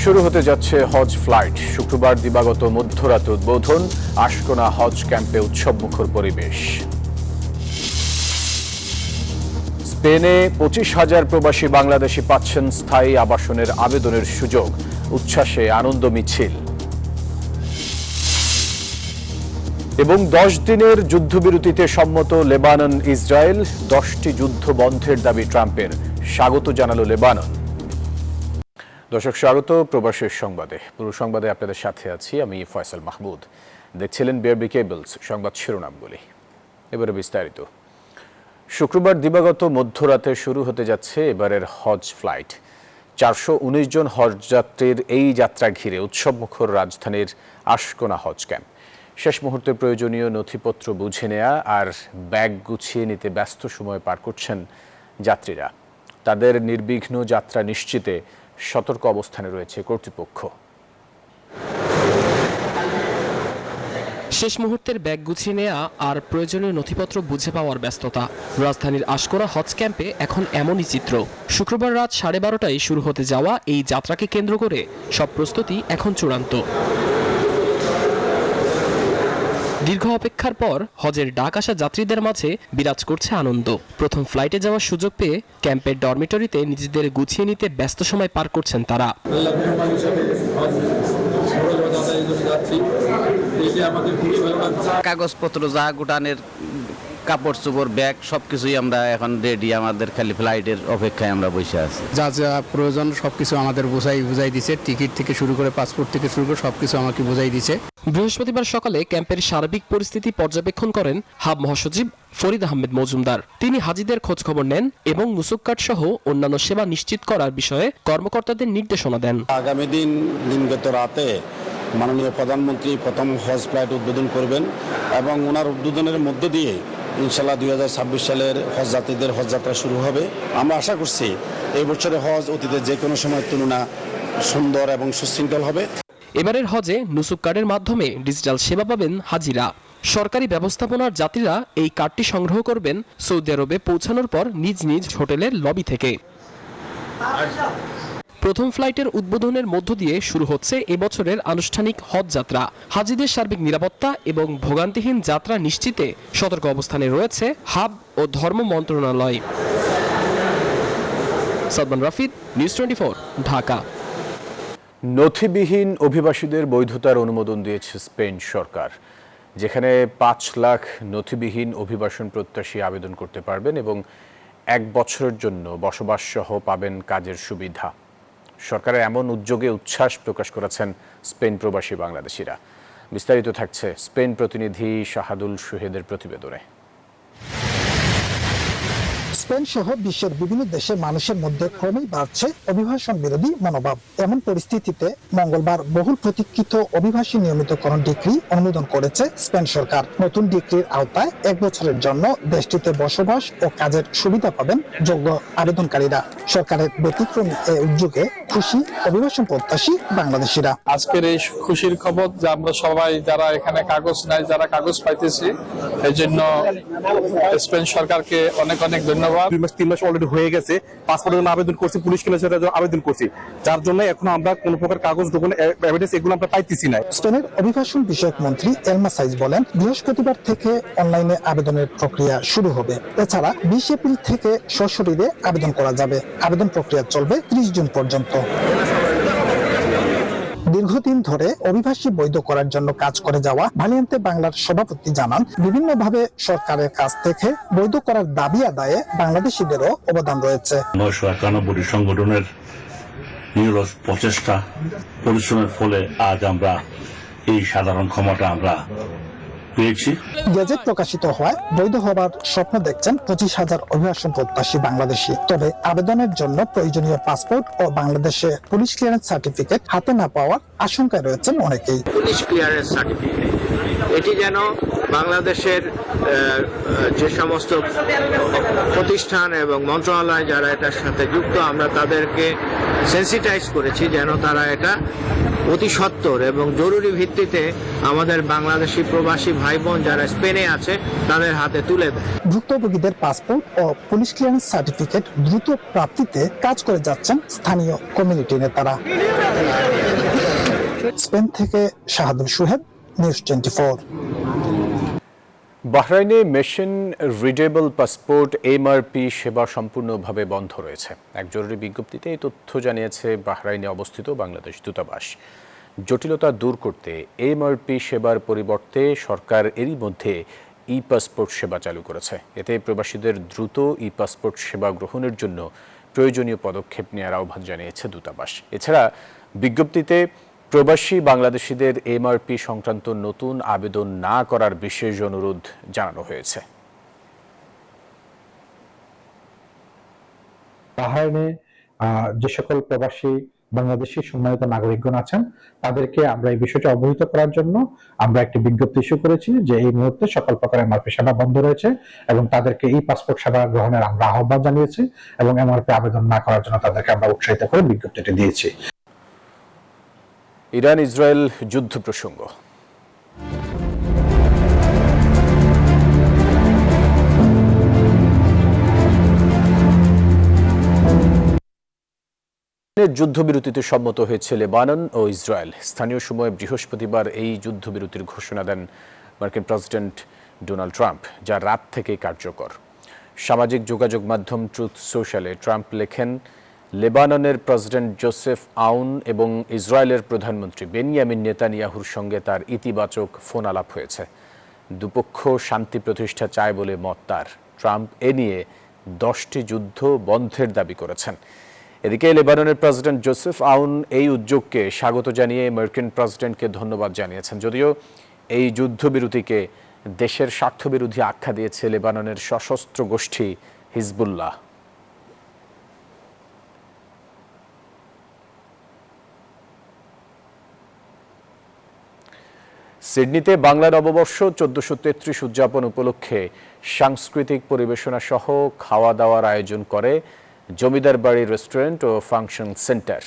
শুরু হতে যাচ্ছে হজ ফ্লাইট। শুক্রবার দিবাগত মধ্যরাতে উদ্বোধন। আশকোনা হজ ক্যাম্পে উৎসবমুখর পরিবেশ। স্পেনে 25,000 প্রবাসী বাংলাদেশি পাচ্ছেন স্থায়ী আবাসনের আবেদনের সুযোগ। উচ্ছ্বাসে আনন্দ মিছিল। এবং 10 দিনের যুদ্ধবিরতিতে সম্মত লেবানন ইসরায়েল। 10টি যুদ্ধ বন্ধের দাবি ট্রাম্পের। স্বাগত জানালো লেবানন। দর্শক, স্বাগত প্রবাসের সংবাদে। পুরো সংবাদে আপনাদের সাথে আছি আমি ফয়সাল মাহমুদ। দেখছিলেন বিআরবি কেবলস সংবাদ শিরোনামগুলি। এবারে বিস্তারিত। শুক্রবার দিবাগত মধ্যরাতে শুরু হতে যাচ্ছে এবারের হজ ফ্লাইট। 419 জন হজযাত্রীর এই যাত্রা ঘিরে উৎসবমুখর রাজধানীর আশকোনা হজ ক্যাম্প। শেষ মুহূর্তে প্রয়োজনীয় নথিপত্র বুঝে নেওয়া আর ব্যাগ গুছিয়ে নিতে ব্যস্ত সময় পার করছেন যাত্রীরা। তাদের নির্বিঘ্ন যাত্রা নিশ্চিতে সতর্ক অবস্থানে রয়েছে কর্তৃপক্ষ। শেষ মুহূর্তের ব্যাগ গুছিয়ে নেওয়া আর প্রয়োজনীয় নথিপত্র বুঝে পাওয়ার ব্যস্ততা। রাজধানীর আশকোনা হজ ক্যাম্পে এখন এমনই চিত্র। শুক্রবার রাত 12:30টায় শুরু হতে যাওয়া এই যাত্রাকে কেন্দ্র করে সব প্রস্তুতি এখন চূড়ান্ত। দীর্ঘ অপেক্ষার পর হজের ডাক আসা যাত্রীদের মাঝে বিরাজ করছে আনন্দ। প্রথম ফ্লাইটে যাওয়ার সুযোগ পেয়ে ক্যাম্পের ডরমিটরিতে নিজেদের গুছিয়ে নিতে ব্যস্ত সময় পার করছেন তারা। কাগজপত্র যা গুটানের কাপড় চোপড় ব্যাগ সবকিছুই আমরা এখন রেডি। আমাদের খালি ফ্লাইটের অপেক্ষায় আমরা বসে আছি। যা যা প্রয়োজন সবকিছু আমাদের বুঝাই দিছে। টিকিট থেকে শুরু করে পাসপোর্ট থেকে শুরু করে সবকিছু আমাকে বুঝাই দিছে। বৃহস্পতিবার সকালে ক্যাম্পের সার্বিক পরিস্থিতি পর্যবেক্ষণ করেন হাব মহাসচিব ফরিদ আহমেদ মজুমদার। তিনি হাজিদের খোঁজ খবর নেন এবং নুসুক কার্ড সহ অন্যান্য সেবা নিশ্চিত করার বিষয়ে কর্মকর্তাদের নির্দেশনা দেন। আগামী দিনগত রাতে মাননীয় প্রধানমন্ত্রী প্রথম হজ ফ্লাইট উদ্বোধন করবেন এবং ওনার উদ্বোধনের মধ্য দিয়ে ইনশাল্লাহ 2026 সালের হজ যাত্রীদের হজ যাত্রা শুরু হবে। আমরা আশা করছি এই বছরের হজ অতীতের যে কোনো সময়ের তুলনা সুন্দর এবং সুশৃঙ্খল হবে। এবারের হজে নুসুক কার্ডের মাধ্যমে ডিজিটাল সেবা পাবেন হাজিরা। সরকারি ব্যবস্থাপনার যাত্রীরা এই কার্ডটি সংগ্রহ করবেন সৌদি আরবে পৌঁছানোর পর নিজ নিজ হোটেলের লবি থেকে। প্রথম ফ্লাইটের উদ্বোধনের মধ্য দিয়ে শুরু হচ্ছে এবছরের আনুষ্ঠানিক হজ যাত্রা। হাজিদের সার্বিক নিরাপত্তা এবং ভোগান্তিহীন যাত্রা নিশ্চিতে সতর্ক অবস্থানে রয়েছে হাব ও ধর্ম মন্ত্রণালয়। সাদমান রাফিদ, নিউজ 24, ঢাকা। নথিবিহীন অভিবাসীদের বৈধতার অনুমোদন দিয়েছে স্পেন সরকার, যেখানে 5 লাখ নথিবিহীন অভিবাসন প্রত্যাশী আবেদন করতে পারবেন এবং 1 বছরের জন্য বসবাস সহ পাবেন কাজের সুবিধা। সরকারের এমন উদ্যোগে উচ্ছ্বাস প্রকাশ করেছেন স্পেন প্রবাসী বাংলাদেশিরা। বিস্তারিত থাকছে স্পেন প্রতিনিধি শাহাদুল সুহেদের প্রতিবেদনে। স্পেন সহ বিশ্বের বিভিন্ন দেশের মানুষের মধ্যে ক্রমেই বাড়ছে অভিবাসন বিরোধী মনোভাব। এমন পরিস্থিতিতে মঙ্গলবার বহুল প্রতীক্ষিত অভিবাসী নিয়মিতকরণ ডিক্রি অনুমোদন করেছে স্পেন সরকার। নতুন ডিক্রির আওতায় 1 বছরের জন্য দেশটিতে বসবাস ও কাজের সুবিধা পাবেন যোগ্য আবেদনকারীরা। সরকারের ব্যতিক্রমী এই উদ্যোগে খুশি অভিবাসন প্রত্যাশী বাংলাদেশিরা। আজকের এই খুশির খবর যে আমরা সবাই যারা এখানে কাগজ নাই, যারা কাগজ পাইতেছি, এই জন্য স্পেন সরকারকে অনেক অনেক ধন্যবাদ। 2-3 মাস অলরেডি হয়ে গেছে। পাসপোর্টের জন্য আবেদন করছি, পুলিশ ক্লিয়ারেন্সের জন্য আবেদন করছি, যার জন্য এখন আমরা কোনো প্রকার কাগজ ডকুমেন্ট এভিডেন্স এগুলো আমরা পাইতেছি না। স্পেনের অভিবাসন বিষয়ক মন্ত্রী এলমা সাইজ বলেন, বৃহস্পতিবার থেকে অনলাইনে আবেদনের প্রক্রিয়া শুরু হবে। এছাড়া 20 এপ্রিল থেকে সশরীরে আবেদন করা যাবে। আবেদন প্রক্রিয়া চলবে 30 জুন পর্যন্ত। দীর্ঘদিন ধরে অভিবাসী বৈধ করার জন্য কাজ করে যাওয়া ভালিয়ান্তে বাংলার সভাপতি জানান, বিভিন্নভাবে সরকারের কাছ থেকে বৈধ করার দাবি আদায়ে বাংলাদেশিদেরও অবদান রয়েছে। 991 সংগঠনের নিরলস প্রচেষ্টা পরিশ্রমের ফলে আজ আমরা এই সাধারণ ক্ষমতা আমরা পেয়েছি। গেজেট প্রকাশিত হওয়ায় বৈধ হবার স্বপ্ন দেখছেন 25,000 অভিবাসন প্রত্যাশী বাংলাদেশি। তবে আবেদনের জন্য প্রয়োজনীয় পাসপোর্ট ও বাংলাদেশে পুলিশ ক্লিয়ারেন্স সার্টিফিকেট হাতে না পাওয়ার আশঙ্কায় রয়েছেন অনেকেই। পুলিশ ক্লিয়ারেন্স সার্টিফিকেট এটি যেন বাংলাদেশের যে সমস্ত প্রতিষ্ঠান এবং মন্ত্রণালয় যারা এটার সাথে যুক্ত, আমরা তাদেরকে সেন্সিটাইজ করেছি যেন তারা এটা অতি সত্বর এবং জরুরি ভিত্তিতে আমাদের বাংলাদেশি প্রবাসী ভাই বোন যারা স্পেনে আছে তাদের হাতে তুলে দেয়। ভুক্তভোগীদের পাসপোর্ট ও পুলিশ ক্লিয়ারেন্স সার্টিফিকেট দ্রুত প্রাপ্তিতে কাজ করে যাচ্ছেন স্থানীয় কমিউনিটি নেতারা। স্পেন থেকে শাহাদুল সোহেব, নিউজ 24। বাহরাইনে মেশিন রিডেবল পাসপোর্ট এমআরপি সেবা সম্পূর্ণভাবে বন্ধ রয়েছে। এক জরুরি বিজ্ঞপ্তিতে এই তথ্য জানিয়েছে বাহরাইনে অবস্থিত বাংলাদেশ দূতাবাস। জটিলতা দূর করতে এমআরপি সেবার পরিবর্তে সরকার এরই মধ্যে ই পাসপোর্ট সেবা চালু করেছে। এতে প্রবাসীদের দ্রুত ই পাসপোর্ট সেবা গ্রহণের জন্য প্রয়োজনীয় পদক্ষেপ নেওয়ার আহ্বান জানিয়েছে দূতাবাস। এছাড়া বিজ্ঞপ্তিতে প্রবাসী বাংলাদেশিদের এমআরপি সংক্রান্ত নতুন আবেদন না করার বিশেষ অনুরোধ জানানো হয়েছে। বাহরাইনে যে সকল প্রবাসী বাংলাদেশি সম্মানিত নাগরিকগণ আছেন তাদেরকে আমরা এই বিষয়টি অবহিত করার জন্য আমরা একটি বিজ্ঞপ্তি ইস্যু করেছি যে এই মুহূর্তে সকল প্রকার এমআরপি সেবা বন্ধ রয়েছে এবং তাদেরকে ই পাসপোর্ট সেবা গ্রহণের আমরা আহ্বান জানিয়েছি এবং এমআরপি আবেদন না করার জন্য তাদেরকে আমরা উৎসাহিত করে বিজ্ঞপ্তিটি দিয়েছি। ইরান ইসরায়েল যুদ্ধ প্রসঙ্গ। যুদ্ধবিরতিতে সম্মত হয়েছে লেবানন ও ইসরায়েল। স্থানীয় সময় বৃহস্পতিবার এই যুদ্ধবিরতির ঘোষণা দেন মার্কিন প্রেসিডেন্ট ডোনাল্ড ট্রাম্প, যা রাত থেকে কার্যকর। সামাজিক যোগাযোগ মাধ্যম ট্রুথ সোশ্যালে ট্রাম্প লেখেন, লেবাননের প্রেসিডেন্ট জোসেফ আউন এবং ইসরায়েলের প্রধানমন্ত্রী বেনিয়ামিন নেতানিয়াহুর সঙ্গে তার ইতিবাচক ফোন আলাপ হয়েছে। দুপক্ষ শান্তি প্রতিষ্ঠা চায় বলে মত তার। ট্রাম্প এ নিয়ে 10টি যুদ্ধ বন্ধের দাবি করেছেন। এদিকে লেবাননের প্রেসিডেন্ট জোসেফ আউন এই উদ্যোগকে স্বাগত জানিয়ে মার্কিন প্রেসিডেন্টকে ধন্যবাদ জানিয়েছেন। যদিও এই যুদ্ধবিরতিকে দেশের স্বার্থবিরোধী আখ্যা দিয়েছে লেবাননের সশস্ত্র গোষ্ঠী হিজবুল্লাহ। সিডনিতে বাংলা নববর্ষ 1433 উদযাপন উপলক্ষে সাংস্কৃতিক পরিবেশনা সহ খাওয়া দাওয়ার আয়োজন করে জমিদার বাড়ি রেস্টুরেন্ট ও ফাংশন সেন্টার।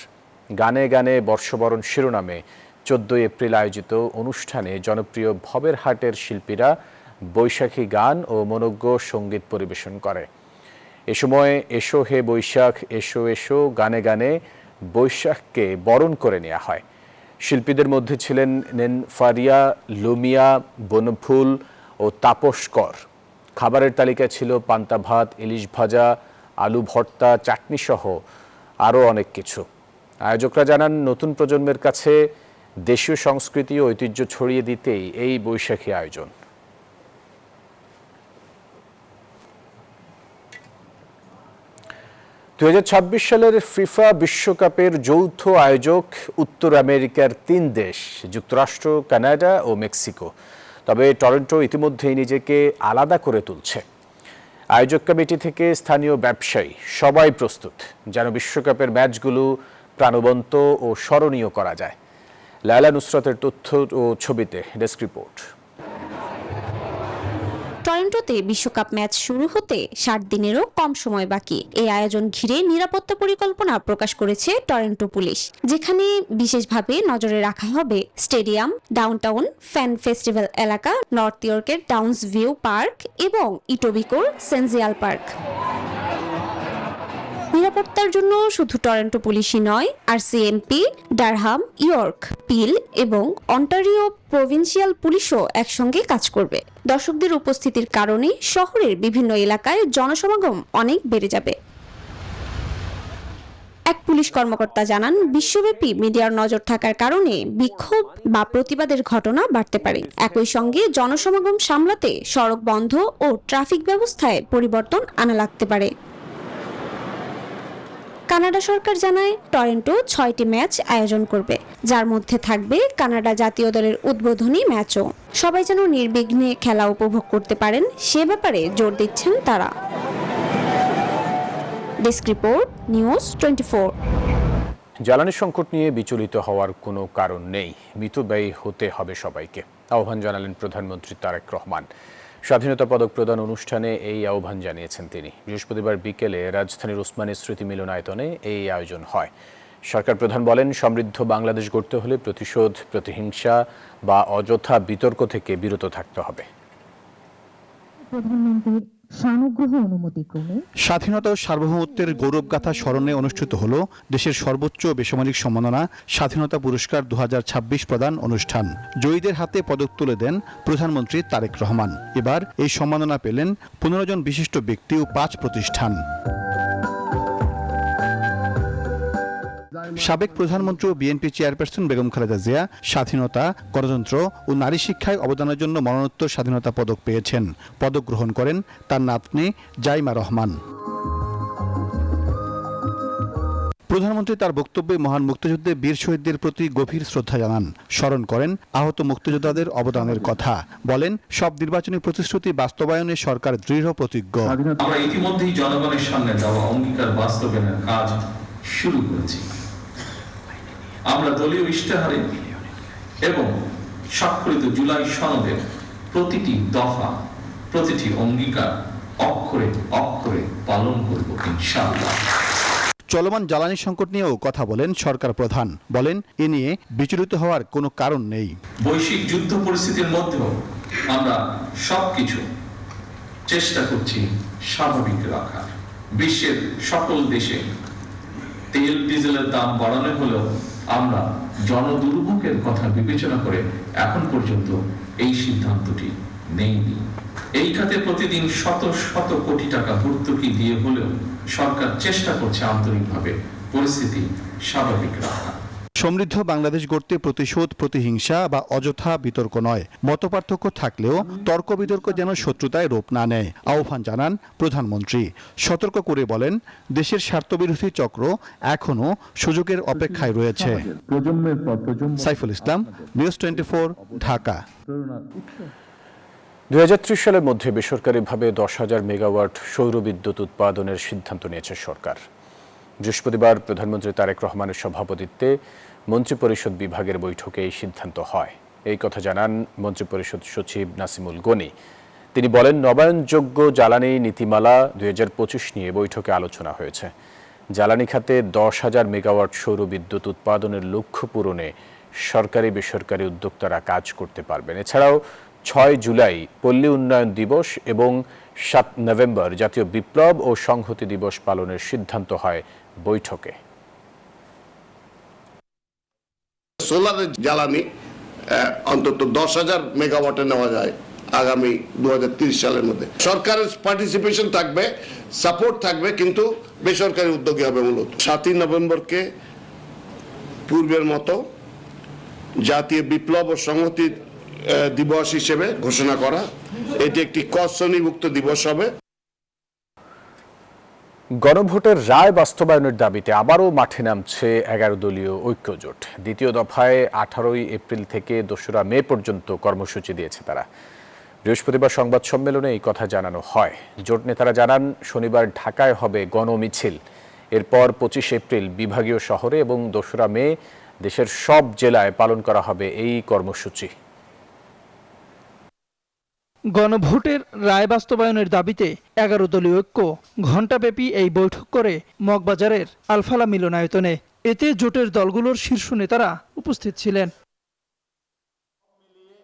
গানে গানে বর্ষবরণ শিরোনামে 14 এপ্রিল আয়োজিত অনুষ্ঠানে জনপ্রিয় ভবের হাটের শিল্পীরা বৈশাখী গান ও মনোজ্ঞ সঙ্গীত পরিবেশন করে। এ সময় এসো হে বৈশাখ এসো এসো গানে গানে বৈশাখকে বরণ করে নেওয়া হয়। শিল্পীদের মধ্যে ছিলেন নেনফারিয়া, লুমিয়া, বনফুল ও তাপস কর। খাবারের তালিকায় ছিল পান্তা ভাত, ইলিশ ভাজা, আলু ভর্তা, চাটনি সহ আরও অনেক কিছু। আয়োজকরা জানান, নতুন প্রজন্মের কাছে দেশীয় সংস্কৃতি ও ঐতিহ্য ছড়িয়ে দিতেই এই বৈশাখী আয়োজন। দুই 2026 সালের ফিফা বিশ্বকাপের যৌথ আয়োজক উত্তর আমেরিকার 3 দেশ, যুক্তরাষ্ট্র, কানাডা ও মেক্সিকো। তবে টরন্টো ইতিমধ্যেই নিজেকে আলাদা করে তুলছে। আয়োজক কমিটি থেকে স্থানীয় ব্যবসায়ী সবাই প্রস্তুত যেন বিশ্বকাপের ম্যাচগুলো প্রাণবন্ত ও স্মরণীয় করা যায়। লায়লা নুসরাতের তথ্য ও ছবিতে ডেস্ক রিপোর্ট। টরন্টোতে বিশ্বকাপ ম্যাচ শুরু হতে 60 দিনেরও কম সময় বাকি। এই আয়োজন ঘিরে নিরাপত্তা পরিকল্পনা প্রকাশ করেছে টরন্টো পুলিশ, যেখানে বিশেষভাবে নজরে রাখা হবে স্টেডিয়াম, ডাউনটাউন, ফ্যান ফেস্টিভ্যাল এলাকা, নর্থ ইয়র্কের টাউন্স ভিউ পার্ক এবং ইটোবিকোর সেনজিয়াল পার্ক। নিরাপত্তার জন্য শুধু টরন্টো পুলিশই নয়, আরসিএমপি, ডারহাম, ইয়র্ক, পিল এবং অন্টারিও প্রভিন্সিয়াল পুলিশও একসঙ্গে কাজ করবে। দর্শকদের উপস্থিতির কারণে শহরের বিভিন্ন এলাকায় জনসমাগম অনেক বেড়ে যাবে। এক পুলিশ কর্মকর্তা জানান, বিশ্বব্যাপী মিডিয়ার নজর থাকার কারণে বিক্ষোভ বা প্রতিবাদের ঘটনা বাড়তে পারে। একই সঙ্গে জনসমাগম সামলাতে সড়ক বন্ধ ও ট্রাফিক ব্যবস্থায় পরিবর্তন আনা লাগতে পারে। কানাডা সরকার জানায়, টরন্টো 6টি ম্যাচ আয়োজন করবে, যার মধ্যে থাকবে কানাডা জাতীয় দলের উদ্বোধনী ম্যাচও। সবাই যেন নির্বিঘ্নে খেলা উপভোগ করতে পারেন সে ব্যাপারে জোর দিচ্ছেন তারা। Desk report, news 24। জ্বালানি সংকট নিয়ে বিচলিত হওয়ার কোনো কারণ নেই, মিতব্যয়ী হতে হবে সবাইকে। আহ্বান জানালেন প্রধানমন্ত্রী তারেক রহমান। স্বাধীনতা পদক প্রদান অনুষ্ঠানে এই আহ্বান জানিয়েছেন তিনি। বৃহস্পতিবার বিকেলে রাজধানীর ওসমানী স্মৃতি মিলনায়তনে এই আয়োজন হয়। সরকার প্রধান বলেন, সমৃদ্ধ বাংলাদেশ গড়তে হলে প্রতিশোধ, প্রতিহিংসা বা অযথা বিতর্ক থেকে বিরত থাকতে হবে। প্রধানমন্ত্রীর সানুগ্রহ অনুমতিক্রমে স্বাধীনতা ও সার্বভৌমত্বের গৌরবগাথা স্মরণে অনুষ্ঠিত হল দেশের সর্বোচ্চ বেসামরিক সম্মাননা স্বাধীনতা পুরস্কার 2026 প্রদান অনুষ্ঠান। জয়ীদের হাতে পদক তুলে দেন প্রধানমন্ত্রী তারেক রহমান। এবার এই সম্মাননা পেলেন 15 জন বিশিষ্ট ব্যক্তি ও 5 প্রতিষ্ঠান। সাবেক প্রধানমন্ত্রী ও বিএনপি চেয়ারপারসন বেগম খালেদা জিয়া স্বাধীনতা, গণতন্ত্র ও নারী শিক্ষায় অবদানের জন্য মরণোত্তর স্বাধীনতা পদক পেয়েছেন। পদক গ্রহণ করেন তার নাতনি জাইমা রহমান। প্রধানমন্ত্রী তার বক্তব্যে মহান মুক্তিযুদ্ধে বীর শহীদদের প্রতি গভীর শ্রদ্ধা জানান, স্মরণ করেন আহত মুক্তিযোদ্ধাদের অবদানের কথা। বলেন, সব নির্বাচনী প্রতিশ্রুতি বাস্তবায়নে সরকার দৃঢ় প্রতিজ্ঞ। আমরা ইতিমধ্যেই জনগণের সামনে দেওয়া অঙ্গীকার বাস্তবায়নের কাজ শুরু করেছি। আমরা দলীয় ইশতেহারে এবং স্বাক্ষরিত জুলাই সনদের প্রতিটি দফা, প্রতিটি অঙ্গীকার অক্ষরে অক্ষরে পালন করব ইনশাআল্লাহ। চলমান জ্বালানি সংকট নিয়েও কথা বলেন সরকার প্রধান। বলেন, এ নিয়ে বিচলিত হওয়ার কোনো কারণ নেই। বৈশ্বিক যুদ্ধ পরিস্থিতির মধ্যেও আমরা সবকিছু চেষ্টা করছি স্বাভাবিক রাখার। বিশ্বের সকল দেশে তেল ডিজেলের দাম বাড়ানো হলেও আমরা জনদুর্ভোগের কথা বিবেচনা করে এখন পর্যন্ত এই সিদ্ধান্তটি নেইনি। এই খাতে প্রতিদিন শত শত কোটি টাকা ভর্তুকি দিয়ে হলেও সরকার চেষ্টা করছে আন্তরিকভাবে পরিস্থিতি স্বাভাবিক রাখা। সমৃদ্ধ বাংলাদেশ গড়তে প্রতিশোধ, প্রতিহিংসা বা অযথা বিতর্ক নয়। মতপার্থক্য থাকলেও তর্ক বিতর্ক যেন শত্রুতায় রূপ না নেয় আহ্বান জানান প্রধানমন্ত্রী। সতর্ক করে বলেন, দেশের স্বার্থবিরোধী চক্র এখনো সুযোগের অপেক্ষায় রয়েছে। সাইফুল ইসলাম, নিউজ 24, ঢাকা। 2030 সালের মধ্যে বেসরকারিভাবে 10,000 মেগাওয়াট সৌর বিদ্যুৎ উৎপাদনের সিদ্ধান্ত নিয়েছে সরকার। বৃহস্পতিবার প্রধানমন্ত্রী তারেক রহমানের সভাপতিত্বে মন্ত্রিপরিষদ বিভাগের বৈঠকে এই সিদ্ধান্ত হয়। এই কথা জানান মন্ত্রিপরিষদ সচিব নাসিমুল গনি। তিনি বলেন, নবায়নযোগ্য জ্বালানি নীতিমালা 2025 নিয়ে বৈঠকে আলোচনা হয়েছে। জ্বালানি খাতে 10,000 মেগাওয়াট সৌর বিদ্যুৎ উৎপাদনের লক্ষ্য পূরণে সরকারি বেসরকারি উদ্যোক্তারা কাজ করতে পারবেন। এছাড়াও 6 জুলাই পল্লী উন্নয়ন দিবস এবং 7 নভেম্বর জাতীয় বিপ্লব ও সংহতি দিবস পালনের সিদ্ধান্ত হয় বৈঠকে। সোলারের জ্বালানি অন্তত 10,000 মেগাওয়াটে নেওয়া যায় আগামী 2030 সালের মধ্যে। সরকারের পার্টিসিপেশন থাকবে, সাপোর্ট থাকবে, কিন্তু বেসরকারি উদ্যোগী হবে মূলত। 7 নভেম্বরকে পূর্বের মতো জাতীয় বিপ্লব ও সংহতি দিবস হিসেবে ঘোষণা করা। এটি একটি কর্ষণীভুক্ত দিবস হবে। গণভোটের রায় বাস্তবায়নের দাবিতে আবারও মাঠে নামছে 11 দলীয় ঐক্যজোট। দ্বিতীয় দফায় 18 এপ্রিল থেকে 2 মে পর্যন্ত কর্মসূচি দিয়েছে তারা। বৃহস্পতিবার সংবাদ সম্মেলনে এই কথা জানানো হয়। জোট নেতারা জানান, শনিবার ঢাকায় হবে গণমিছিল। এরপর 25 এপ্রিল বিভাগীয় শহরে এবং 2 মে দেশের সব জেলায় পালন করা হবে এই কর্মসূচি। গণভোটের রায় বাস্তবায়নের দাবিতে 11 দলীয় ঐক্য ঘণ্টাব্যাপী এই বৈঠক করে মগবাজারের আলফালা মিলনায়তনে। এতে জোটের দলগুলোর শীর্ষ নেতারা উপস্থিত ছিলেন।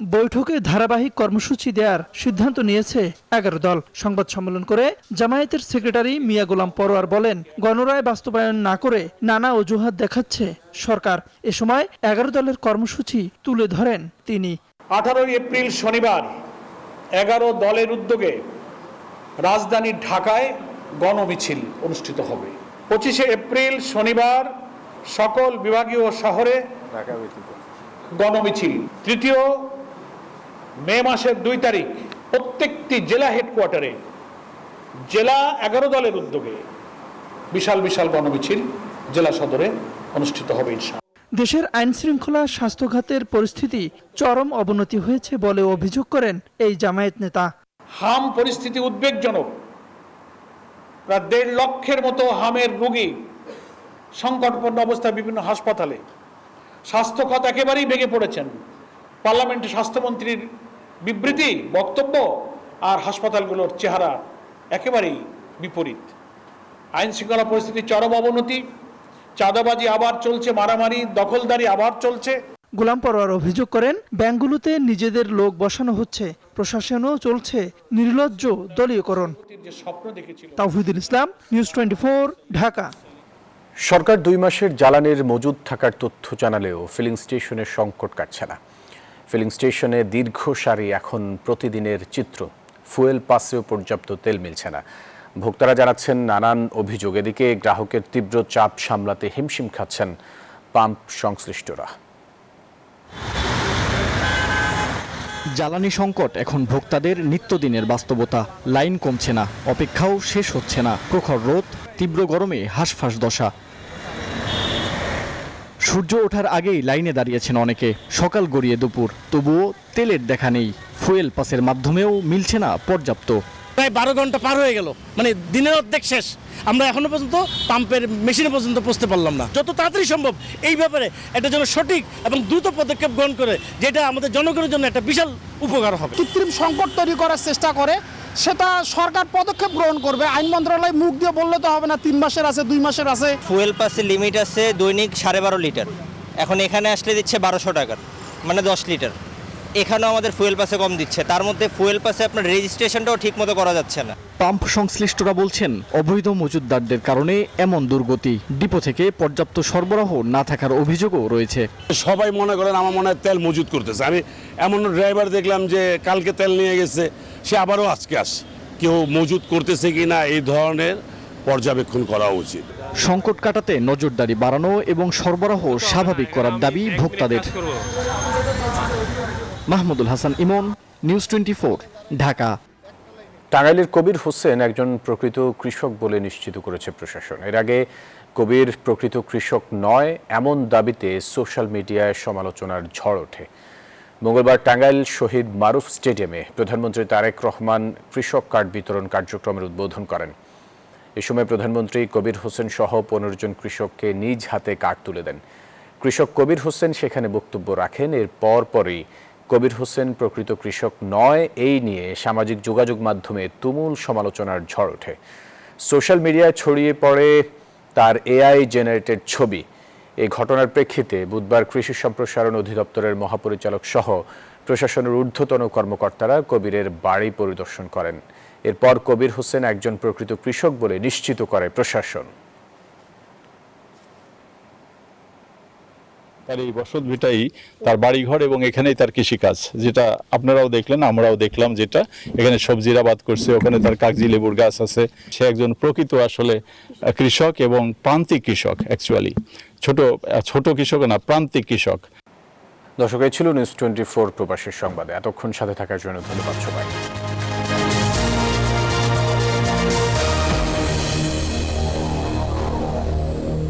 বৈঠকে ধারাবাহিক কর্মসূচি দেওয়ার সিদ্ধান্ত নিয়েছে 11 দল। সংবাদ সম্মেলন করে জামায়াতের সেক্রেটারি মিয়া গোলাম পরোয়ার বলেন, গণরায় বাস্তবায়ন না করে নানা অজুহাত দেখাচ্ছে সরকার। এ সময় 11 দলের কর্মসূচি তুলে ধরেন তিনি। 18 এপ্রিল শনিবার 11 দলের উদ্যোগে রাজধানী ঢাকায় গণমিছিল অনুষ্ঠিত হবে। 25 এপ্রিল শনিবার সকল বিভাগীয় শহরে গণমিছিল। 3 মে মাসের 2 তারিখ প্রত্যেকটি জেলা হেডকোয়ার্টারে জেলা 11 দলের উদ্যোগে বিশাল বিশাল গণমিছিল জেলা সদরে অনুষ্ঠিত হবে ইনশাআল্লাহ। দেশের আইন শৃঙ্খলা স্বাস্থ্য খাতের পরিস্থিতি চরম অবনতি হয়েছে বলে অভিযোগ করেন এই জামায়াত নেতা। হাম পরিস্থিতি উদ্বেগজনক। প্রায় 1.5 লক্ষের মতো হামের রোগী সংকটপূর্ণ অবস্থায় বিভিন্ন হাসপাতালে। স্বাস্থ্য খাত একেবারেই ভেঙে পড়েছেন। পার্লামেন্টে স্বাস্থ্যমন্ত্রীর বিবৃতি বক্তব্য আর হাসপাতালগুলোর চেহারা একেবারেই বিপরীত। আইন শৃঙ্খলা পরিস্থিতির চরম অবনতি, চাঁদাবাজি আবার চলছে, মারামারি দখলদারি আবার চলছে। গোলাম পরোয়ার অভিযোগ করেন, ব্যাংকগুলোতে নিজেদের লোক বসানো হচ্ছে, প্রশাসনও চলছে নির্লজ্জ দলীয়করণ। তাওহিদুল ইসলাম, নিউজ 24, ঢাকা। সরকার 2 মাসের জ্বালানির মজুদ থাকার তথ্য জানালেও ফিলিং স্টেশনের সংকট কাটছে না। ফিলিং স্টেশনে দীর্ঘ সারি এখন প্রতিদিনের চিত্র। ফুয়েল পাসেও পর্যাপ্ত তেল মিলছে না। ভোক্তারা জানাচ্ছেন নানান অভিযোগ। এদিকে গ্রাহকের তীব্র চাপ সামলাতে হিমশিম খাচ্ছেন পাম্প সংশ্লিষ্টরা। জ্বালানি সংকট এখন ভোক্তাদের নিত্যদিনের বাস্তবতা। লাইন কমছে না, অপেক্ষাও শেষ হচ্ছে না। প্রখর রোদ, তীব্র গরমে হাঁসফাঁস দশা। সূর্য ওঠার আগেই লাইনে দাঁড়িয়েছেন অনেকে। সকাল গড়িয়ে দুপুর, তবুও তেলের দেখা নেই। ফুয়েল পাসের মাধ্যমেও মিলছে না পর্যাপ্ত। প্রায় 12 ঘন্টা পার হয়ে গেল, মানে দিনের অর্ধেক শেষ। আমরা এখনো পর্যন্ত পাম্পের মেশিনে পর্যন্ত পৌঁছতে পারলাম না। যত তাড়াতাড়ি সম্ভব এই ব্যাপারে একটা যেন সঠিক এবং দ্রুত পদক্ষেপ গ্রহণ করে, যেটা আমাদের জনগণের জন্য একটা বিশাল উপকার হবে। কৃত্রিম সংকট তৈরি করার চেষ্টা করে, সেটা সরকার পদক্ষেপ গ্রহণ করবে। আইন মন্ত্রণালয় মুখ দিয়ে বললে তো হবে না, 3 মাসের আছে, 2 মাসের আছে। ফুয়েল পাসের লিমিট আছে দৈনিক 12.5 লিটার, এখন এখানে আসলে দিচ্ছে 1200 টাকার, মানে 10 লিটার। এখানেও আমাদের ফুয়েল পাসে কম দিচ্ছে, তার মধ্যে ফুয়েল পাসে আপনার রেজিস্ট্রেশনটাও ঠিক মতো করা যাচ্ছে না। পাম্প সংশ্লিষ্টরা বলছেন, অবৈধ মজুতদারদের কারণে এমন দুর্গতি। ডিপো থেকে পর্যাপ্ত সরবরাহ না থাকার অভিযোগও রয়েছে। সবাই মনে করেন আমার মনে হয় তেল মজুত করতেছে। আমি এমন ড্রাইভার দেখলাম যে কালকে তেল নিয়ে গেছে, সে আবারও আজকে আসে। কেউ মজুত করতেছে কিনা এই ধরনের পর্যবেক্ষণ করা উচিত। সংকট কাটাতে নজরদারি বাড়ানো এবং সরবরাহ স্বাভাবিক করার দাবি ভোক্তাদের। মাহমুদুল হাসান ইমন, নিউজ 24, ঢাকা। টাঙ্গাইলের কবির হোসেন একজন প্রকৃত কৃষক বলে নিশ্চিত করেছে প্রশাসন। এর আগে কবির প্রকৃত কৃষক নয় এমন দাবিতে সোশ্যাল মিডিয়ায় সমালোচনার ঝড় ওঠে। মঙ্গলবার টাঙ্গাইল শহীদ মারুফ স্টেডিয়ামে প্রধানমন্ত্রী তারেক রহমান কৃষক কার্ড বিতরণ কার্যক্রমের উদ্বোধন করেন। এ সময় প্রধানমন্ত্রী কবির হোসেন সহ 15 জন কৃষককে নিজ হাতে কার্ড তুলে দেন। কৃষক কবির হোসেন সেখানে বক্তব্য রাখেন। এর পরপরই কবির হোসেন প্রকৃত কৃষক নয় এই নিয়ে সামাজিক যোগাযোগ মাধ্যমে তুমুল সমালোচনার ঝড় ওঠে। সোশ্যাল মিডিয়ায় ছড়িয়ে পড়ে তার এআই জেনারেটেড ছবি। এই ঘটনার প্রেক্ষিতে বুধবার কৃষি সম্প্রসারণ অধিদপ্তরের মহাপরিচালক সহ প্রশাসনের ঊর্ধ্বতন কর্মকর্তারা কবিরের বাড়ি পরিদর্শন করেন। এরপর কবির হোসেন একজন প্রকৃত কৃষক বলে নিশ্চিত করে প্রশাসন। তার এই বসত ভিটাই তার বাড়িঘর এবং এখানেই তার কৃষিকাজ, যেটা আপনারাও দেখলেন, আমরাও দেখলাম, যেটা এখানে সবজির আবাদ করছে, ওখানে তার কাগজি লেবুর গাছ আছে। সে একজন প্রকৃত আসলে কৃষক এবং প্রান্তিক কৃষক। অ্যাকচুয়ালি ছোট কৃষক না, প্রান্তিক কৃষক। দর্শক, এই ছিল নিউজ 24 প্রবাসীর সংবাদে। এতক্ষণ সাথে থাকার জন্য ধন্যবাদ সবাই।